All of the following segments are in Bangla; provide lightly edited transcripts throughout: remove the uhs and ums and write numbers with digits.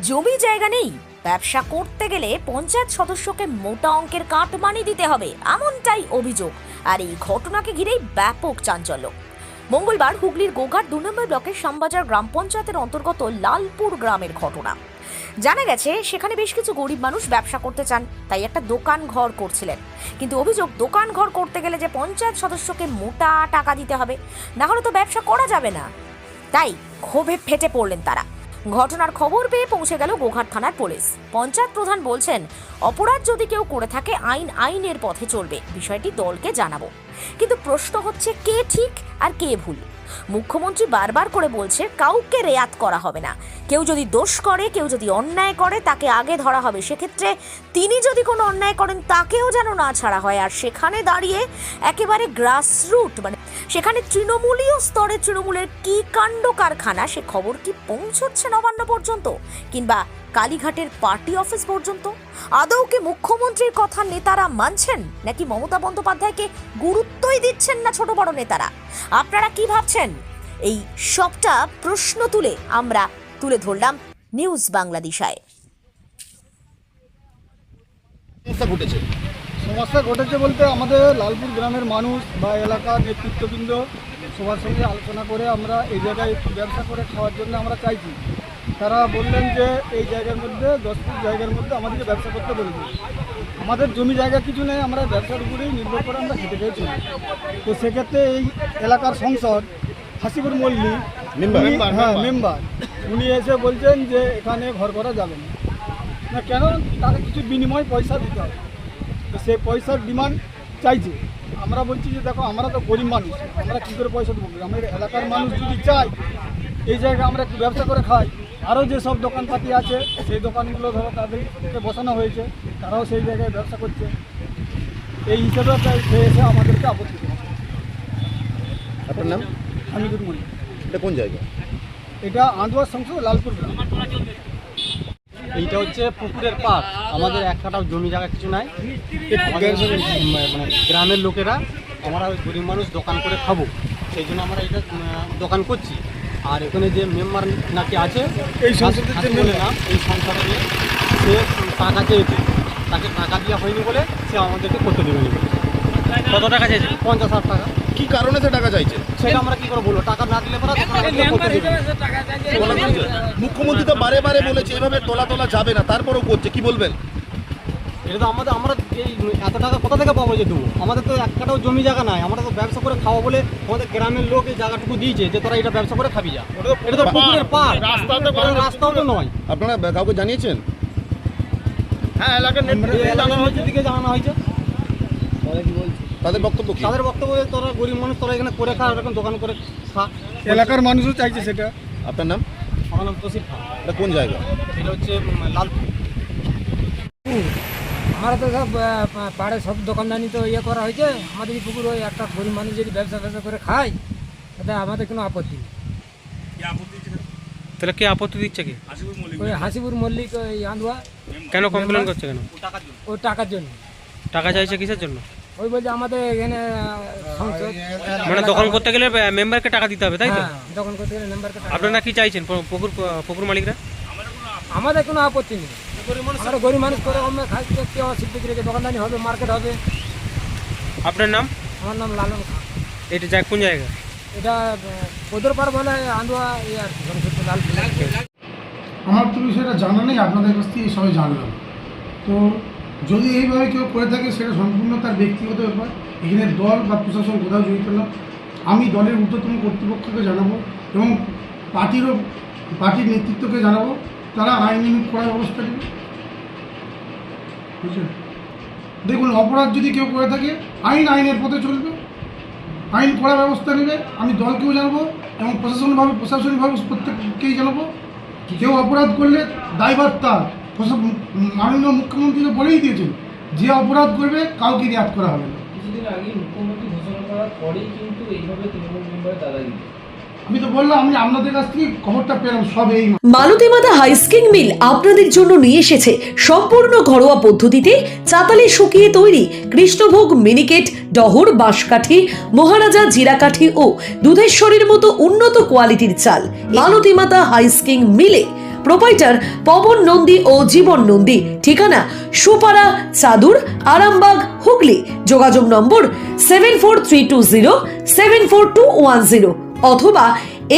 জমি জায়গা নেই, ব্যবসা করতে গেলে পঞ্চায়েত সদস্যকে মোটা অঙ্কের কাটমানি দিতে হবে, এমনটাই অভিযোগ। আর এই ঘটনাকে ঘিরেই ব্যাপক চাঞ্চল্য। মঙ্গলবার হুগলির গোঘাট 2 নম্বর ব্লকের শ্যামবাজার গ্রাম পঞ্চায়েতের অন্তর্গত লালপুর গ্রামের ঘটনা। জানা গেছে সেখানে বেশ কিছু গরিব মানুষ ব্যবসা করতে চান, তাই একটা দোকান ঘর করছিলেন। কিন্তু অভিযোগ, দোকান ঘর করতে গেলে যে পঞ্চায়েত সদস্যকে মোটা টাকা দিতে হবে, না হলে তো ব্যবসা করা যাবে না। তাই ক্ষোভে ফেটে পড়লেন তারা। ঘটনার খবর পেয়ে পৌঁছে গেল গোঘাট থানার পুলিশ। পঞ্চায়েত প্রধান বলছেন, অপরাধ যদি কেউ করে থাকে আইনের পথে চলবে, বিষয়টি দলকে জানাবো। কিন্তু প্রশ্ন হচ্ছে, কে ঠিক আর কে ভুল? মুখ্যমন্ত্রী বারবার করে বলছে কাউকে রেয়াত করা হবে না, কেউ যদি দোষ করে, কেউ যদি অন্যায় করে তাকে আগে ধরা হবে। সেক্ষেত্রে তিনি যদি কোনো অন্যায় করেন তাকেও যেন না ছাড়া হয়। আর সেখানে দাঁড়িয়ে একেবারে গ্রাসরুট, মানে সেখানে তৃণমূলীয় স্তরে তৃণমূলের কি কাণ্ড কারখানা, সে খবর কি পৌঁছচ্ছে নবান্ন পর্যন্ত কিংবা কালীঘাটের পার্টি অফিস পর্যন্ত? আদৌ কি মুখ্যমন্ত্রীর কথা নেতারা মানছেন, নাকি মমতা বন্দ্যোপাধ্যায়কে গুরুত্বই দিচ্ছেন না ছোট বড় নেতারা? আপনারা কি ভাবছেন? এই সবটা প্রশ্ন আমরা তুলে ধরলাম নিউজ বাংলাদেশায়। সমস্যা ঘটেছে বলতে আমাদের লালপুর গ্রামের মানুষ বা এলাকার নেতৃত্ববৃন্দ সবার সঙ্গে আলোচনা করে আমরা এই জায়গায় ব্যবসা করে খাওয়ার জন্য আমরা চাইছি। তারা বললেন যে এই জায়গার মধ্যে 10 ফুট জায়গার মধ্যে আমাদেরকে ব্যবসা করতে বলেছে। আমাদের জমি জায়গা কিছু নেই, আমরা ব্যবসার উপরেই নির্ভর করে আমরা খেতে চাইছি। তো সেক্ষেত্রে এই এলাকার সংসদ হাসিবুর মল্লিক মেম্বার উনি এসে বলছেন যে এখানে ঘর করা যাবে না। কেন? তাকে কিছু বিনিময় পয়সা দিতে হবে। তো সেই পয়সার ডিমান্ড চাইছে। আমরা বলছি যে দেখো, আমরা তো গরিব মানুষ, আমরা কী করে পয়সা দেবো? আমাদের এলাকার মানুষ যদি চায় এই জায়গায় আমরা একটু ব্যবসা করে খাই, আরও যেসব দোকানপাতি আছে সেই দোকানগুলো ধরো তাদেরকে বসানো হয়েছে, তারাও সেই জায়গায় ব্যবসা করছে। এই হিসেবে সে এসে আমাদেরকে আপত্তি করে। আপনার নাম? হামিদুর মল্লিক। এটা কোন জায়গা? এটা আন্দোয়ার সংসদ লালপুর গ্রাম। এইটা হচ্ছে পুকুরের পার, আমাদের এক কাটাও জমি জায়গা কিছু নাই। মানে গ্রামের লোকেরা, আমরা গরিব মানুষ দোকান করে খাবো, সেই জন্য আমরা এটা দোকান করছি। আর এখানে যে মেম্বার নাকি আছে এই সংসদের যে না, এই সংসদে সে টাকা চেয়েছে, তাকে টাকা দেওয়া হয়নি বলে সে আমাদেরকে করতে দেবেনি। কত টাকা চাইছে? 50,000 টাকা। কি কারণে সে টাকা চাইছে সেটা আমরা কি করে বলবো? টাকা না দিলে পরে মুখ্যমন্ত্রী তো বারে বারে বলেছে এভাবে তোলা যাবে না, তারপরেও করছে, কি বলবেন? এটা তো আমরা এই এত টাকা কোথা থেকে পাবো যে দেবো? আমাদের তো এক কাটাও জমি জায়গা নাই, আমরা তো ব্যবসা করে খাওয়া বলে আমাদের গ্রামের লোক এই জায়গাটুকু দিয়েছে যে তোরা এটা ব্যবসা করে খাবি যা। এটা তো পুকুরের পার, রাস্তাও তো নয়। আপনারা কাউকে জানিয়েছেন? হ্যাঁ, এলাকার জানানো হয়েছে, দিকে জানানো হয়েছে। তাদের বক্তব্য কি? তাদের বক্তব্য, তোরা গরিব মানুষ, তোরা এখানে করে খা, এরকম দোকান করে খা। এলাকার মানুষও চাইছে সেটা। আপনার নাম? আমার নাম তসিফ খান। এটা কোন জায়গা? এটা হচ্ছে লালপুর। আমরা তো সব পাড়ে সব দোকানদানি তো ইয়ে করা হয়েছে। আমাদের এই পুকুর ওই একটা গরিব মানুষ যদি ব্যবসা করে খায়, তাতে আমাদের কোনো আপত্তি নেই। তাহলে কে আপত্তি দিচ্ছে? কি ওই হাসিবুর মল্লিক, ওই আন্দুয়া। কেন কমপ্লেন করছে? কেন? ওই টাকার জন্য। টাকা চাইছে কিসের জন্য? ওই বলছে আমাদের এখানে সংসদ, মানে দখল করতে গেলে মেম্বারকে টাকা দিতে হবে, তাই তো? দখল করতে গেলে মেম্বারকে টাকা। আপনারা কি চাইছেন পুকুর মালিকরা? আমাদের কোনো আপত্তি নেই। আমরা গরিব মানুষ করে আমরা খাই, কেউ অসুবিধা রেখে দোকানদানি হবে, মার্কেট হবে। আপনার নাম? আমার নাম লালন খান। এটা কোন জায়গা? এটা কোদরপাড় বলে আন্দুয়া, এই আর লালপুর। আমার তো বিষয়টা জানা নেই, আপনাদের কাছ থেকে সবাই জানলাম। তো যদি এইভাবে কেউ করে থাকে সেটা সম্পূর্ণ তার ব্যক্তিগত ব্যাপার। এখানে দল বা প্রশাসন কোথাও জড়িত না। আমি দলের ঊর্ধ্বতন কর্তৃপক্ষকে জানাবো এবং পার্টির নেতৃত্বকে জানাবো, তারা আইনি করার ব্যবস্থা নেবে। বুঝলেন? দেখুন, অপরাধ যদি কেউ করে থাকে আইনের পথে চলবে, আইন করার ব্যবস্থা নেবে। আমি দলকেও জানাবো এবং প্রশাসনিকভাবে প্রত্যেককেই জানাবো। কেউ অপরাধ করলে দায়ভার তার। মাননীয় মুখ্যমন্ত্রী তো বলেই দিয়েছেন, যে অপরাধ করবে কাউকে রেয়াত করা হবে না। কিছুদিন আগে মুখ্যমন্ত্রী ঘোষণা করার পরেই কিন্তু এইভাবে তৃণমূল মেম্বারের দাদাগিরি। আমি তো বললাম, আমি আপনাদের কাছ থেকে খবরটা পেলাম সব এই। মালতী মাতা হাইস্কিং মিল আপনাদের জন্য নিয়ে এসেছে সম্পূর্ণ ঘরোয়া পদ্ধতিতে চাতালে শুকিয়ে তৈরি কৃষ্ণভোগ মিনিকেট, ডহর, বাঁশকাঠি, মহারাজা জিরাকাঠি ও দুধেশ্বরীর মতো উন্নত কোয়ালিটির চাল। মালতী মাতা হাইস্কিং মিলে প্রোপাইটার পবন নন্দী ও জীবন নন্দী। ঠিকানা সুপারা, চাদুর, আরামবাগ, হুগলি। যোগাযোগ নম্বর 7432074210 অথবা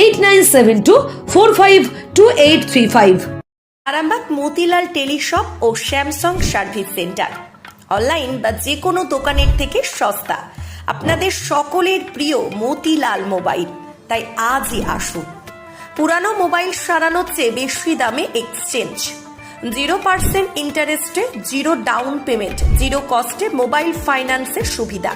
8972452835। আরামবাগ মতিলাল টেলিশপ ও স্যামসাং সার্ভিস সেন্টার, অনলাইন বা যে কোনো দোকানের থেকে সস্তা। আপনাদের সকলের প্রিয় মতিলাল মোবাইল, তাই আজই আসুন। পুরানো মোবাইল সারানোর চেয়ে বেশি দামে এক্সচেঞ্জ, 0% ইন্টারেস্টে, 0 ডাউন পেমেন্ট, 0 কস্টে মোবাইল ফাইন্যান্সের সুবিধা।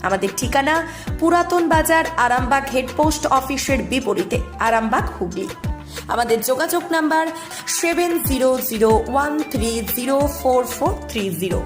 আমাদের ঠিকানা পুরাতন বাজার, আরামবাগ হেডপোস্ট অফিসের বিপরীতে, আরামবাগ, হুগলি। আমাদের যোগাযোগ নাম্বার 7001304430।